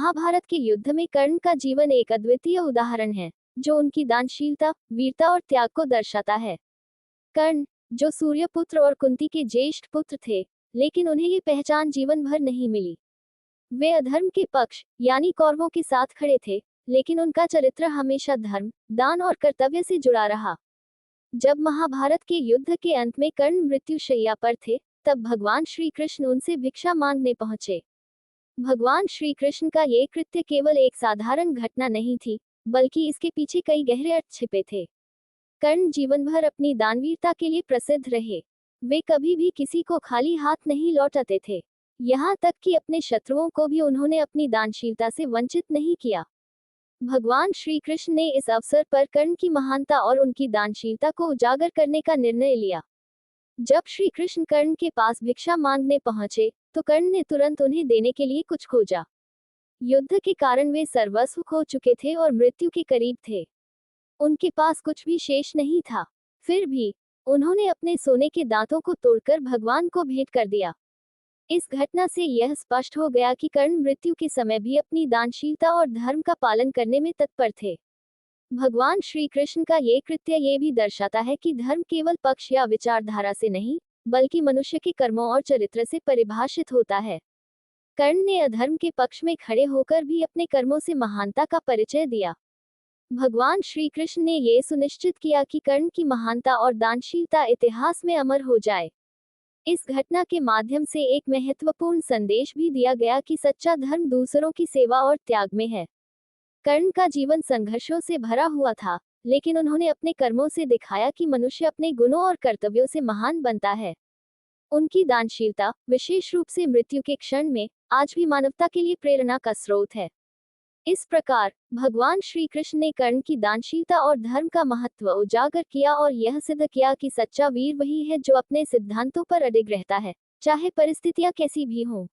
महाभारत के युद्ध में कर्ण का जीवन एक अद्वितीय उदाहरण है, जो उनकी दानशीलता, वीरता और त्याग को दर्शाता है। कर्ण, जो सूर्यपुत्र और कुंती के ज्येष्ठ पुत्र थे, लेकिन उन्हें ये पहचान जीवन भर नहीं मिली। वे अधर्म के पक्ष, यानी कौरवों के साथ खड़े थे, लेकिन उनका चरित्र हमेशा धर्म, दान और कर्तव्य से जुड़ा रहा। जब महाभारत के युद्ध के अंत में कर्ण मृत्युशैया पर थे, तब भगवान श्री कृष्ण उनसे भिक्षा मांगने पहुंचे। भगवान श्री कृष्ण का ये कृत्य केवल एक साधारण घटना नहीं थी, बल्कि इसके पीछे कई गहरे अर्थ छिपे थे। कर्ण जीवन भर अपनी दानवीरता के लिए प्रसिद्ध रहे। वे कभी भी किसी को खाली हाथ नहीं लौटाते थे। यहाँ तक कि अपने शत्रुओं को भी उन्होंने अपनी दानशीलता से वंचित नहीं किया। भगवान श्री कृष्ण ने इस अवसर पर कर्ण की महानता और उनकी दानशीलता को उजागर करने का निर्णय लिया। जब श्री कृष्ण कर्ण के पास भिक्षा मांगने पहुंचे, तो कर्ण ने तुरंत उन्हें देने के लिए कुछ खोजा। युद्ध के कारण वे सर्वस्व खो चुके थे और मृत्यु के करीब थे। उनके पास कुछ भी शेष नहीं था। फिर भी उन्होंने अपने सोने के दांतों को तोड़कर भगवान को भेंट कर दिया। इस घटना से यह स्पष्ट हो गया कि कर्ण मृत्यु के समय भी अपनी दानशीलता और धर्म का पालन करने में तत्पर थे। भगवान श्री कृष्ण का ये कृत्य ये भी दर्शाता है कि धर्म केवल पक्ष या विचारधारा से नहीं, बल्कि मनुष्य के कर्मों और चरित्र से परिभाषित होता है। कर्ण ने अधर्म के पक्ष में खड़े होकर भी अपने कर्मों से महानता का परिचय दिया। भगवान श्री कृष्ण ने ये सुनिश्चित किया कि कर्ण की महानता और दानशीलता इतिहास में अमर हो जाए। इस घटना के माध्यम से एक महत्वपूर्ण संदेश भी दिया गया कि सच्चा धर्म दूसरों की सेवा और त्याग में है। कर्ण का जीवन संघर्षों से भरा हुआ था, लेकिन उन्होंने अपने कर्मों से दिखाया कि मनुष्य अपने गुणों और कर्तव्यों से महान बनता है। उनकी दानशीलता, विशेष रूप से मृत्यु के क्षण में, आज भी मानवता के लिए प्रेरणा का स्रोत है। इस प्रकार भगवान श्री कृष्ण ने कर्ण की दानशीलता और धर्म का महत्व उजागर किया और यह सिद्ध किया कि सच्चा वीर वही है जो अपने सिद्धांतों पर अडिग रहता है, चाहे परिस्थितियां कैसी भी हों।